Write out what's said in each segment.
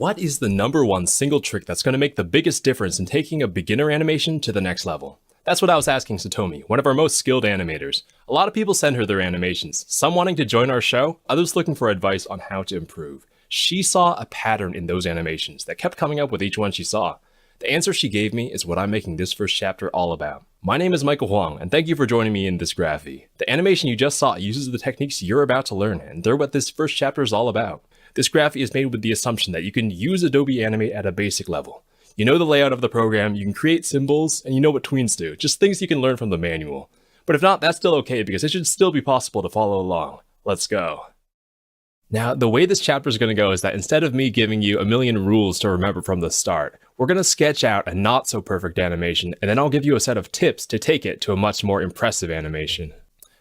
what is the #1 single trick that's going to make the biggest difference in taking a beginner animation to the next level? That's what I was asking Satomi, one of our most skilled animators. A lot of people send her their animations, some wanting to join our show, others looking for advice on how to improve. She saw a pattern in those animations that kept coming up with each one she saw. The answer she gave me is what I'm making this first chapter all about. My name is Michael Huang, and thank you for joining me in this graphy. The animation you just saw uses the techniques you're about to learn, and they're what this first chapter is all about. This graphy is made with the assumption that you can use Adobe Animate at a basic level. You know the layout of the program, you can create symbols, and you know what tweens do, just things you can learn from the manual. But if not, that's still okay because it should still be possible to follow along. Let's go. Now, the way this chapter is going to go is that instead of me giving you a million rules to remember from the start, we're going to sketch out a not so perfect animation, and then I'll give you a set of tips to take it to a much more impressive animation.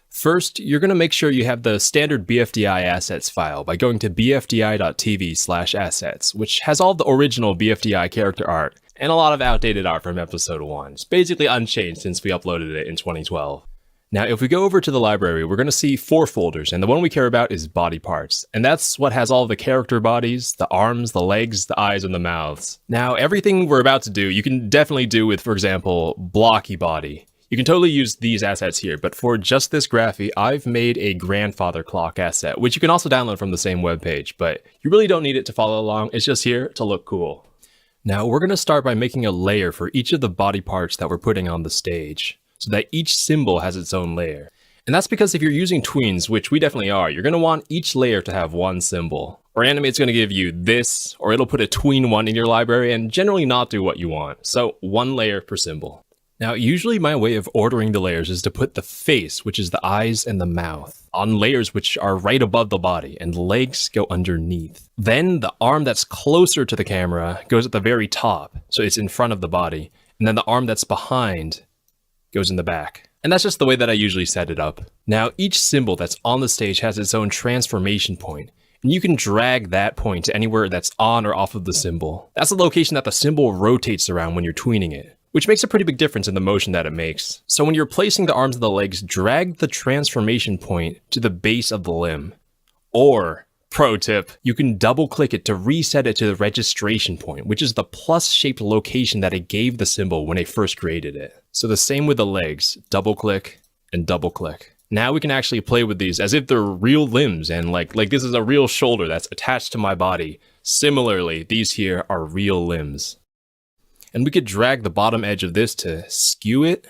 First, you're going to make sure you have the standard BFDI assets file by going to bfdi.tv/assets, which has all the original BFDI character art and a lot of outdated art from episode 1. It's basically unchanged since we uploaded it in 2012. Now, if we go over to the library, we're going to see 4 folders, and the one we care about is body parts. And that's what has all the character bodies, the arms, the legs, the eyes, and the mouths. Now, everything we're about to do, you can definitely do with, for example, blocky body. You can totally use these assets here, but for just this graphy, I've made a grandfather clock asset, which you can also download from the same webpage, but you really don't need it to follow along, it's just here to look cool. Now, we're going to start by making a layer for each of the body parts that we're putting on the stage, so that each symbol has its own layer. And that's because if you're using tweens, which we definitely are, you're going to want each layer to have one symbol. Or Animate's going to give you this, or it'll put a tween 1 in your library and generally not do what you want. So 1 layer per symbol. Now, usually my way of ordering the layers is to put the face, which is the eyes and the mouth, on layers which are right above the body, and the legs go underneath. Then the arm that's closer to the camera goes at the very top, so it's in front of the body, and then the arm that's behind goes in the back. And that's just the way that I usually set it up. Now, each symbol that's on the stage has its own transformation point, and you can drag that point to anywhere that's on or off of the symbol. That's the location that the symbol rotates around when you're tweening it, which makes a pretty big difference in the motion that it makes. So when you're placing the arms and the legs, drag the transformation point to the base of the limb. Or, pro tip, you can double click it to reset it to the registration point, which is the plus-shaped location that it gave the symbol when it first created it. So the same with the legs, double click and double click. Now we can actually play with these as if they're real limbs, and like this is a real shoulder that's attached to my body. Similarly, these here are real limbs. And we could drag the bottom edge of this to skew it,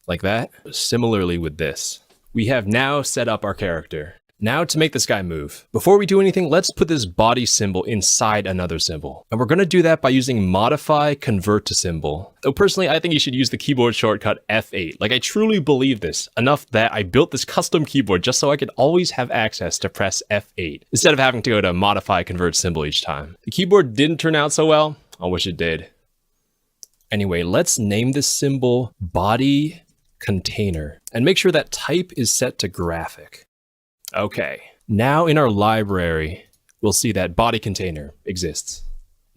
like that. Similarly with this. We have now set up our character. Now to make this guy move. Before we do anything, let's put this body symbol inside another symbol. And we're going to do that by using modify convert to symbol. Though personally, I think you should use the keyboard shortcut F8. Like, I truly believe this, enough that I built this custom keyboard just so I could always have access to press F8, instead of having to go to modify convert symbol each time. The keyboard didn't turn out so well. I wish it did. Anyway, let's name this symbol body container and make sure that type is set to graphic. Okay, now in our library, we'll see that body container exists.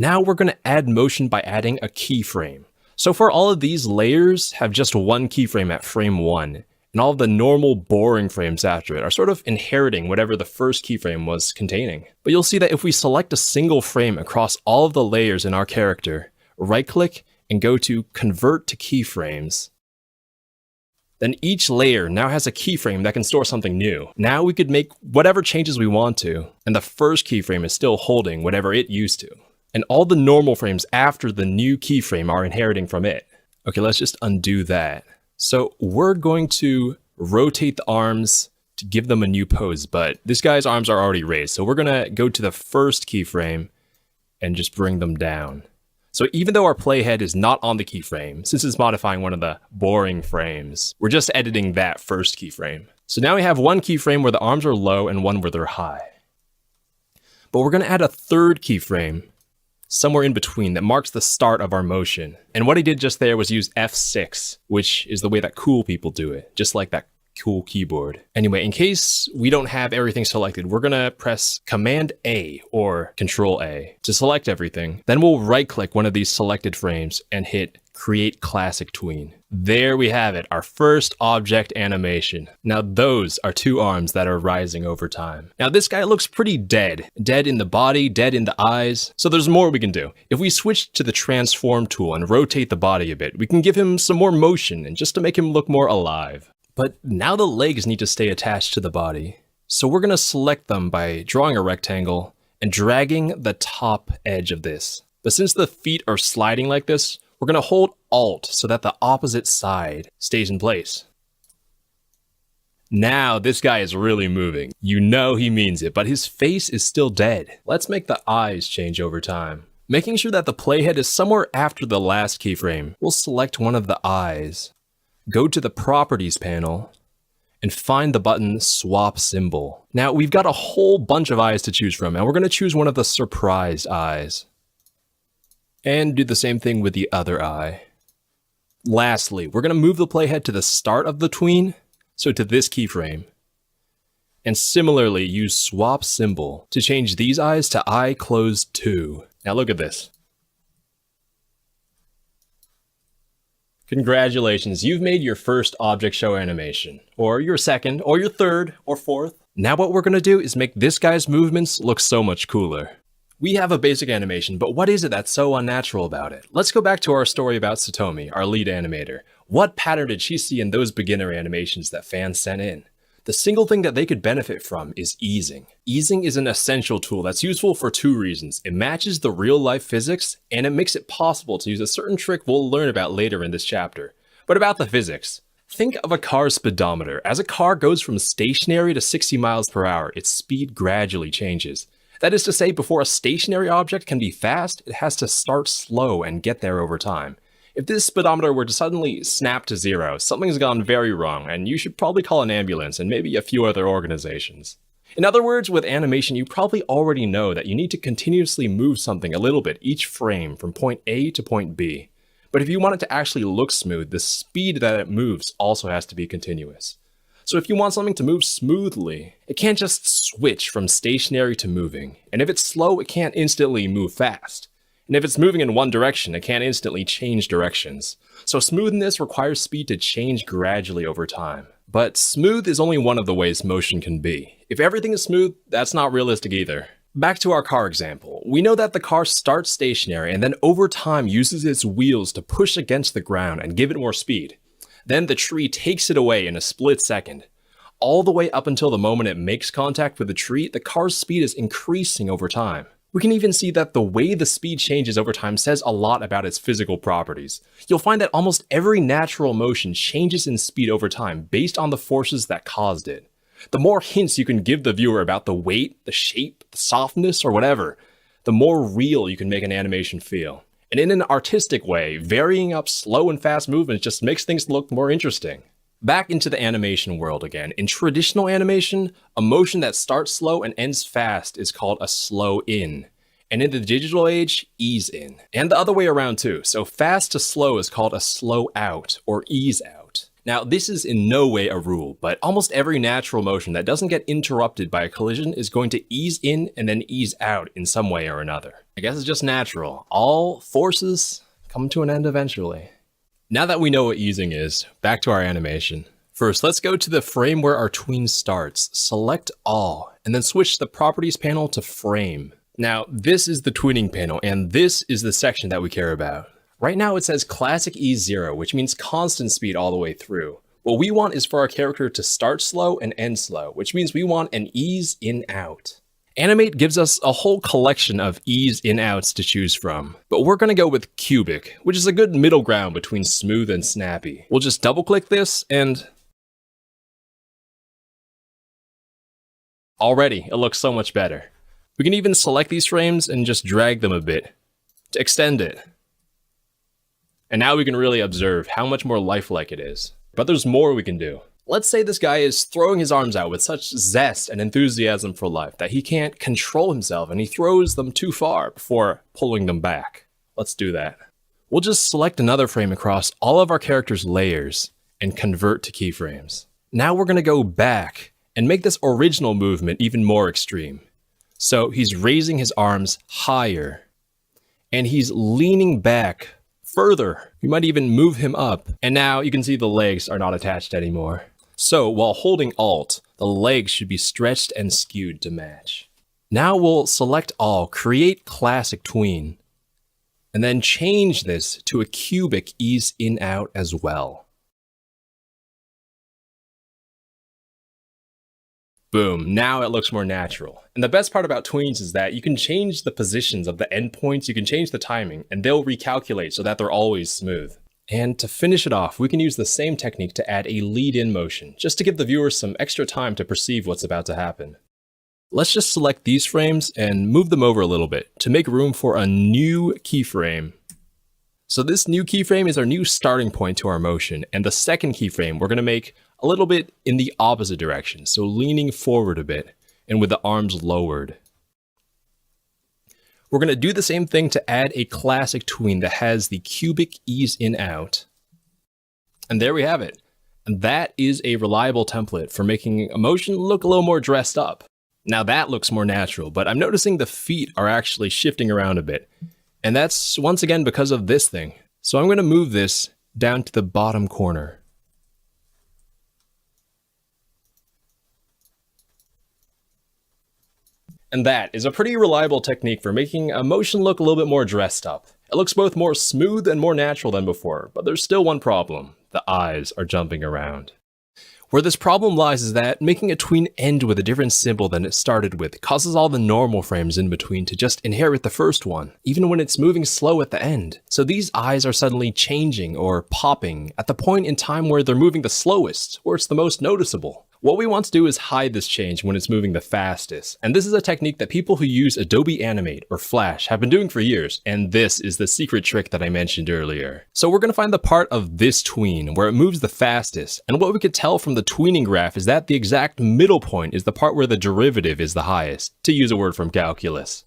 Now we're going to add motion by adding a keyframe. So for all of these layers have just one keyframe at frame 1, and all of the normal boring frames after it are sort of inheriting whatever the first keyframe was containing. But you'll see that if we select a single frame across all of the layers in our character, right-click, and go to Convert to Keyframes, then each layer now has a keyframe that can store something new. Now we could make whatever changes we want to, and the first keyframe is still holding whatever it used to. And all the normal frames after the new keyframe are inheriting from it. Okay, let's just undo that. So we're going to rotate the arms to give them a new pose, but this guy's arms are already raised, so we're gonna go to the first keyframe and just bring them down. So even though our playhead is not on the keyframe, since it's modifying one of the boring frames, we're just editing that first keyframe. So now we have one keyframe where the arms are low and one where they're high. But we're going to add a third keyframe somewhere in between that marks the start of our motion. And what I did just there was use F6, which is the way that cool people do it, just like that cool keyboard. Anyway, in case we don't have everything selected, we're gonna press Command A or Control A to select everything. Then we'll right click one of these selected frames and hit Create Classic Tween. There we have it, our first object animation. Now those are two arms that are rising over time. Now this guy looks pretty dead. Dead in the body, dead in the eyes. So there's more we can do. If we switch to the transform tool and rotate the body a bit, we can give him some more motion and just to make him look more alive. But now the legs need to stay attached to the body. So we're gonna select them by drawing a rectangle and dragging the top edge of this. But since the feet are sliding like this, we're gonna hold Alt so that the opposite side stays in place. Now this guy is really moving. You know he means it, but his face is still dead. Let's make the eyes change over time. Making sure that the playhead is somewhere after the last keyframe, we'll select one of the eyes. Go to the Properties panel and find the button Swap Symbol. Now we've got a whole bunch of eyes to choose from, and we're gonna choose one of the surprised eyes. And do the same thing with the other eye. Lastly, we're going to move the playhead to the start of the tween, so to this keyframe. And similarly, use Swap Symbol to change these eyes to eye closed 2. Now look at this. Congratulations, you've made your first object show animation. Or your second, or your third, or fourth. Now what we're going to do is make this guy's movements look so much cooler. We have a basic animation, but what is it that's so unnatural about it? Let's go back to our story about Satomi, our lead animator. What pattern did she see in those beginner animations that fans sent in? The single thing that they could benefit from is easing. Easing is an essential tool that's useful for two reasons. It matches the real-life physics, and it makes it possible to use a certain trick we'll learn about later in this chapter. But about the physics. Think of a car's speedometer. As a car goes from stationary to 60 miles per hour, its speed gradually changes. That is to say, before a stationary object can be fast, it has to start slow and get there over time. If this speedometer were to suddenly snap to 0, something's gone very wrong, and you should probably call an ambulance and maybe a few other organizations. In other words, with animation, you probably already know that you need to continuously move something a little bit each frame from point A to point B. But if you want it to actually look smooth, the speed that it moves also has to be continuous. So if you want something to move smoothly, it can't just switch from stationary to moving. And if it's slow, it can't instantly move fast. And if it's moving in one direction, it can't instantly change directions. So smoothness requires speed to change gradually over time. But smooth is only one of the ways motion can be. If everything is smooth, that's not realistic either. Back to our car example. We know that the car starts stationary and then over time uses its wheels to push against the ground and give it more speed. Then the tree takes it away in a split second. All the way up until the moment it makes contact with the tree, the car's speed is increasing over time. We can even see that the way the speed changes over time says a lot about its physical properties. You'll find that almost every natural motion changes in speed over time based on the forces that caused it. The more hints you can give the viewer about the weight, the shape, the softness, or whatever, the more real you can make an animation feel. And in an artistic way, varying up slow and fast movements just makes things look more interesting. Back into the animation world again. In traditional animation, a motion that starts slow and ends fast is called a slow in. And in the digital age, ease in. And the other way around too. So fast to slow is called a slow out or ease out. Now, this is in no way a rule, but almost every natural motion that doesn't get interrupted by a collision is going to ease in and then ease out in some way or another. I guess it's just natural. All forces come to an end eventually. Now that we know what easing is, back to our animation. First, let's go to the frame where our tween starts, select all, and then switch the Properties panel to Frame. Now, this is the tweening panel, and this is the section that we care about. Right now it says Classic Ease 0, which means constant speed all the way through. What we want is for our character to start slow and end slow, which means we want an ease in out. Animate gives us a whole collection of ease in outs to choose from, but we're gonna go with cubic, which is a good middle ground between smooth and snappy. We'll just double click this and already it looks so much better. We can even select these frames and just drag them a bit to extend it. And now we can really observe how much more lifelike it is. But there's more we can do. Let's say this guy is throwing his arms out with such zest and enthusiasm for life that he can't control himself and he throws them too far before pulling them back. Let's do that. We'll just select another frame across all of our character's layers and convert to keyframes. Now we're going to go back and make this original movement even more extreme. So he's raising his arms higher, and he's leaning back further. We might even move him up, and now you can see the legs are not attached anymore. So while holding Alt, the legs should be stretched and skewed to match. Now we'll select all, create classic tween, and then change this to a cubic ease in out as well. Boom, now it looks more natural. And the best part about tweens is that you can change the positions of the endpoints, you can change the timing, and they'll recalculate so that they're always smooth. And to finish it off, we can use the same technique to add a lead-in motion, just to give the viewer some extra time to perceive what's about to happen. Let's just select these frames and move them over a little bit to make room for a new keyframe. So this new keyframe is our new starting point to our motion, and the second keyframe we're going to make a little bit in the opposite direction, so leaning forward a bit and with the arms lowered. We're going to do the same thing to add a classic tween that has the cubic ease in out. And there we have it. And that is a reliable template for making a motion look a little more dressed up. Now that looks more natural, but I'm noticing the feet are actually shifting around a bit. And that's once again because of this thing. So I'm going to move this down to the bottom corner. And that is a pretty reliable technique for making a motion look a little bit more dressed up. It looks both more smooth and more natural than before, but there's still one problem. The eyes are jumping around. Where this problem lies is that making a tween end with a different symbol than it started with causes all the normal frames in between to just inherit the first one, even when it's moving slow at the end. So these eyes are suddenly changing or popping at the point in time where they're moving the slowest, or it's the most noticeable. What we want to do is hide this change when it's moving the fastest, and this is a technique that people who use Adobe Animate or Flash have been doing for years, and this is the secret trick that I mentioned earlier. So we're going to find the part of this tween where it moves the fastest, and what we could tell from the tweening graph is that the exact middle point is the part where the derivative is the highest, to use a word from calculus.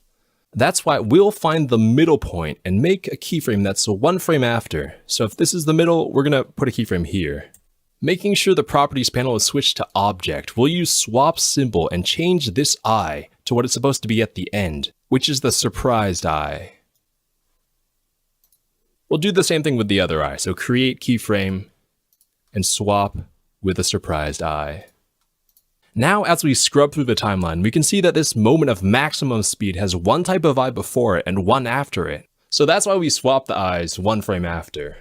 That's why we'll find the middle point and make a keyframe that's one frame after. So if this is the middle, we're going to put a keyframe here. Making sure the properties panel is switched to object, we'll use swap symbol and change this eye to what it's supposed to be at the end, which is the surprised eye. We'll do the same thing with the other eye, so create keyframe and swap with a surprised eye. Now as we scrub through the timeline, we can see that this moment of maximum speed has one type of eye before it and one after it. So that's why we swap the eyes one frame after.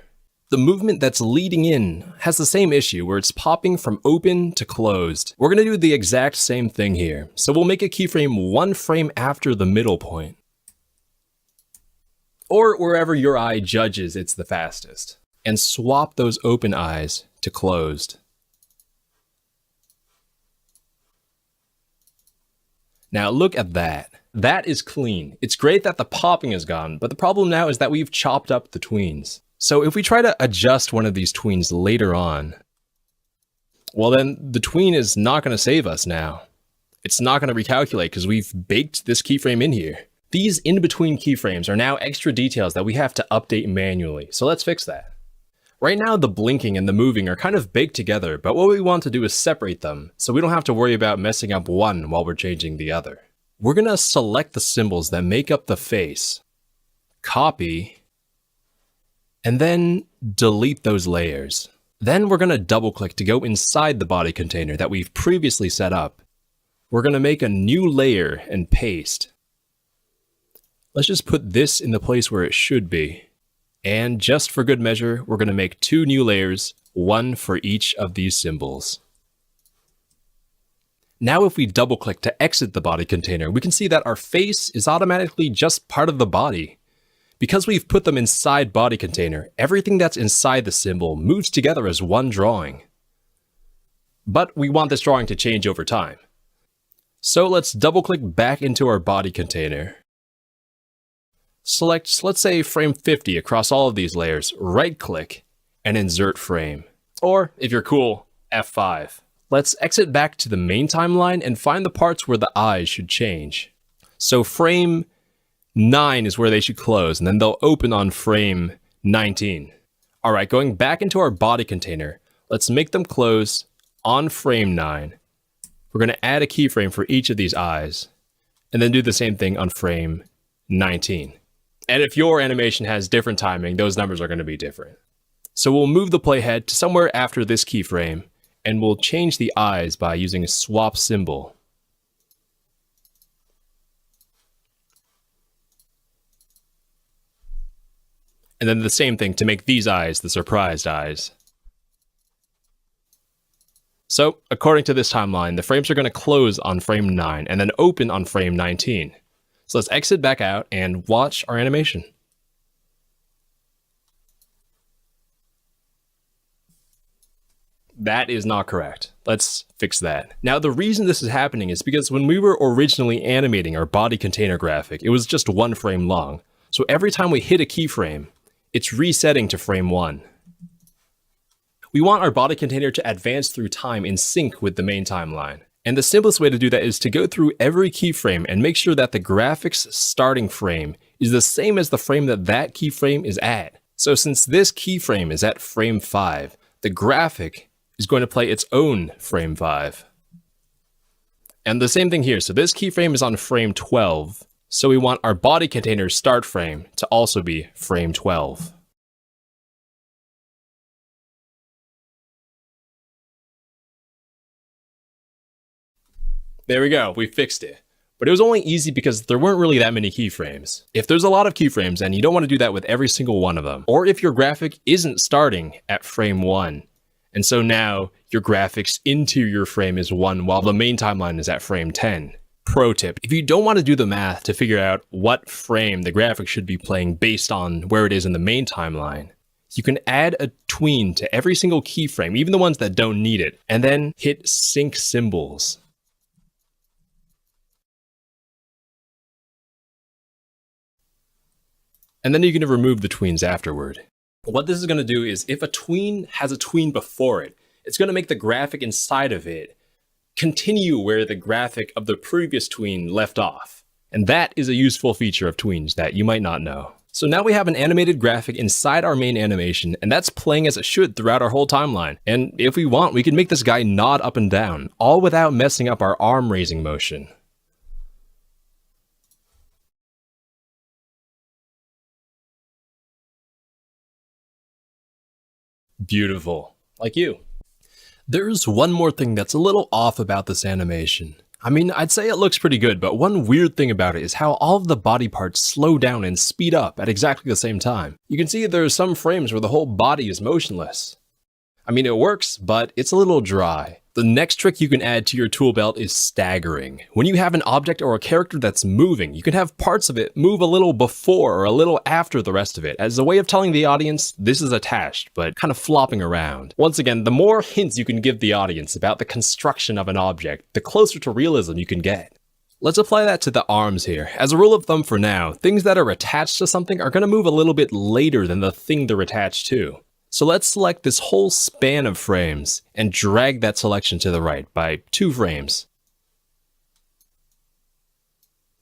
The movement that's leading in has the same issue where it's popping from open to closed. We're going to do the exact same thing here. So we'll make a keyframe one frame after the middle point, or wherever your eye judges it's the fastest, and swap those open eyes to closed. Now look at that. That is clean. It's great that the popping is gone, but the problem now is that we've chopped up the tweens. So if we try to adjust one of these tweens later on, well then the tween is not going to save us now. It's not going to recalculate because we've baked this keyframe in here. These in-between keyframes are now extra details that we have to update manually, so let's fix that. Right now the blinking and the moving are kind of baked together, but what we want to do is separate them so we don't have to worry about messing up one while we're changing the other. We're going to select the symbols that make up the face, copy, and then delete those layers. Then we're going to double click to go inside the body container that we've previously set up. We're going to make a new layer and paste. Let's just put this in the place where it should be. And just for good measure, we're going to make 2 new layers, one for each of these symbols. Now if we double click to exit the body container, we can see that our face is automatically just part of the body. Because we've put them inside body container, everything that's inside the symbol moves together as one drawing. But we want this drawing to change over time. So let's double click back into our body container. Select, let's say, frame 50 across all of these layers, right click, and insert frame. Or, if you're cool, F5. Let's exit back to the main timeline and find the parts where the eyes should change. So frame 9 is where they should close, and then they'll open on frame 19. Alright, going back into our body container, let's make them close on frame 9, we're going to add a keyframe for each of these eyes, and then do the same thing on frame 19. And if your animation has different timing, those numbers are going to be different. So we'll move the playhead to somewhere after this keyframe, and we'll change the eyes by using a swap symbol. And then the same thing to make these eyes the surprised eyes. So, according to this timeline, the frames are going to close on frame 9 and then open on frame 19. So let's exit back out and watch our animation. That is not correct. Let's fix that. Now, the reason this is happening is because when we were originally animating our body container graphic, it was just 1 frame long. So every time we hit a keyframe, it's resetting to frame 1. We want our body container to advance through time in sync with the main timeline. And the simplest way to do that is to go through every keyframe and make sure that the graphic's starting frame is the same as the frame that that keyframe is at. So since this keyframe is at frame 5, the graphic is going to play its own frame 5. And the same thing here. So this keyframe is on frame 12. So we want our body container's start frame to also be frame 12. There we go, we fixed it. But it was only easy because there weren't really that many keyframes. If there's a lot of keyframes and you don't want to do that with every single one of them, or if your graphic isn't starting at frame 1, and so now your graphics into your frame is 1 while the main timeline is at frame 10. Pro tip, if you don't want to do the math to figure out what frame the graphic should be playing based on where it is in the main timeline, you can add a tween to every single keyframe, even the ones that don't need it, and then hit sync symbols. And then you're going to remove the tweens afterward. What this is going to do is if a tween has a tween before it, it's going to make the graphic inside of it continue where the graphic of the previous tween left off. And that is a useful feature of tweens that you might not know. So now we have an animated graphic inside our main animation, and that's playing as it should throughout our whole timeline. And if we want, we can make this guy nod up and down, all without messing up our arm raising motion. Beautiful. Like you. There's one more thing that's a little off about this animation. I mean, I'd say it looks pretty good, but one weird thing about it is how all of the body parts slow down and speed up at exactly the same time. You can see there are some frames where the whole body is motionless. I mean, it works, but it's a little dry. The next trick you can add to your tool belt is staggering. When you have an object or a character that's moving, you can have parts of it move a little before or a little after the rest of it, as a way of telling the audience this is attached, but kind of flopping around. Once again, the more hints you can give the audience about the construction of an object, the closer to realism you can get. Let's apply that to the arms here. As a rule of thumb for now, things that are attached to something are going to move a little bit later than the thing they're attached to. So let's select this whole span of frames and drag that selection to the right by 2 frames.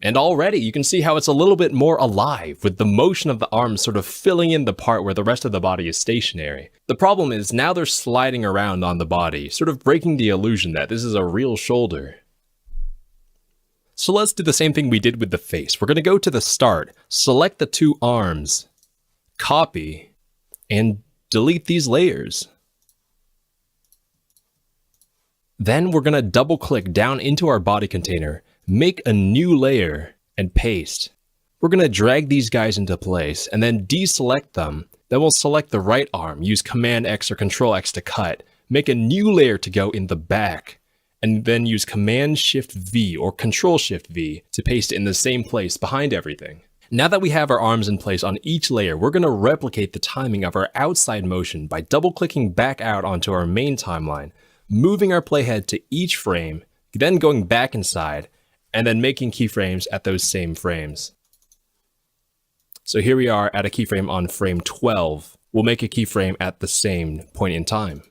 And already you can see how it's a little bit more alive, with the motion of the arms sort of filling in the part where the rest of the body is stationary. The problem is now they're sliding around on the body, sort of breaking the illusion that this is a real shoulder. So let's do the same thing we did with the face. We're going to go to the start, select the 2 arms, copy, and delete these layers. Then we're going to double click down into our body container, make a new layer, and paste. We're going to drag these guys into place and then deselect them. Then we'll select the right arm, use Command X or Control X to cut, make a new layer to go in the back, and then use Command Shift V or Control Shift V to paste it in the same place behind everything. Now that we have our arms in place on each layer, we're going to replicate the timing of our outside motion by double-clicking back out onto our main timeline, moving our playhead to each frame, then going back inside, and then making keyframes at those same frames. So here we are at a keyframe on frame 12. We'll make a keyframe at the same point in time.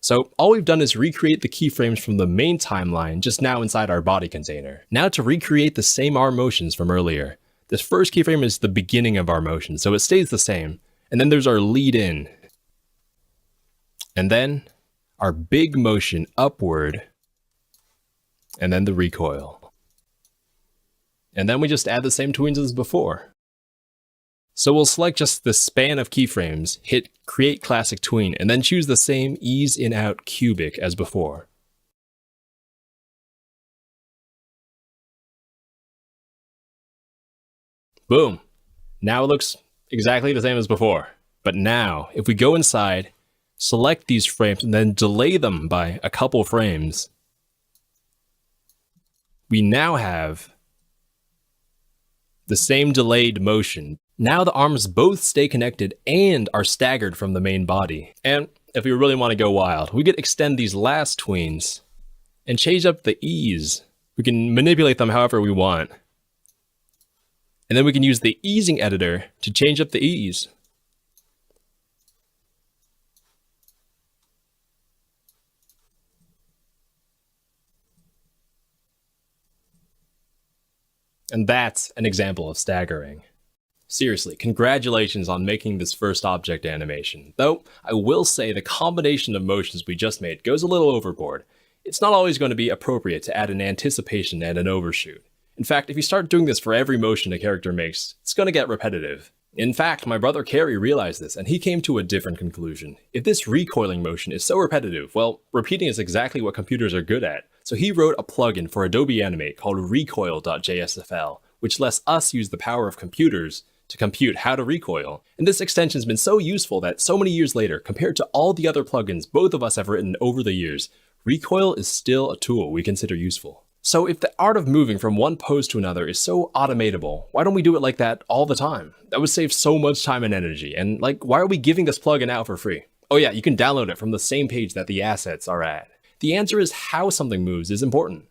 So all we've done is recreate the keyframes from the main timeline just now inside our body container. Now to recreate the same arm motions from earlier. This first keyframe is the beginning of our motion, so it stays the same. And then there's our lead in. And then our big motion upward, and then the recoil. And then we just add the same tweens as before. So we'll select just the span of keyframes, hit Create Classic Tween, and then choose the same ease in out cubic as before. Boom! Now it looks exactly the same as before. But now, if we go inside, select these frames, and then delay them by a couple frames, we now have the same delayed motion. Now the arms both stay connected and are staggered from the main body. And if we really want to go wild, we could extend these last tweens and change up the ease. We can manipulate them however we want. And then we can use the easing editor to change up the ease. And that's an example of staggering. Seriously, congratulations on making this first object animation. Though, I will say the combination of motions we just made goes a little overboard. It's not always going to be appropriate to add an anticipation and an overshoot. In fact, if you start doing this for every motion a character makes, it's going to get repetitive. In fact, my brother Carrie realized this, and he came to a different conclusion. If this recoiling motion is so repetitive, well, repeating is exactly what computers are good at. So he wrote a plugin for Adobe Animate called recoil.jsfl, which lets us use the power of computers to compute how to recoil. And this extension's been so useful that so many years later, compared to all the other plugins both of us have written over the years, recoil is still a tool we consider useful. So if the art of moving from one pose to another is so automatable, why don't we do it like that all the time? That would save so much time and energy, and why are we giving this plugin out for free? Oh yeah, you can download it from the same page that the assets are at. The answer is how something moves is important.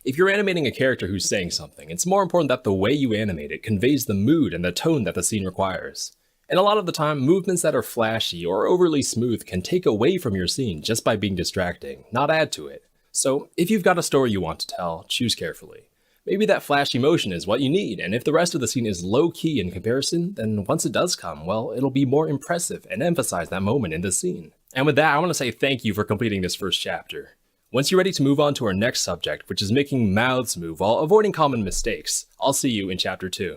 If you're animating a character who's saying something, it's more important that the way you animate it conveys the mood and the tone that the scene requires. And a lot of the time, movements that are flashy or overly smooth can take away from your scene just by being distracting, not add to it. So if you've got a story you want to tell, choose carefully. Maybe that flashy motion is what you need, and if the rest of the scene is low-key in comparison, then once it does come, well, it'll be more impressive and emphasize that moment in the scene. And with that, I want to say thank you for completing this first chapter. Once you're ready to move on to our next subject, which is making mouths move while avoiding common mistakes, I'll see you in chapter 2.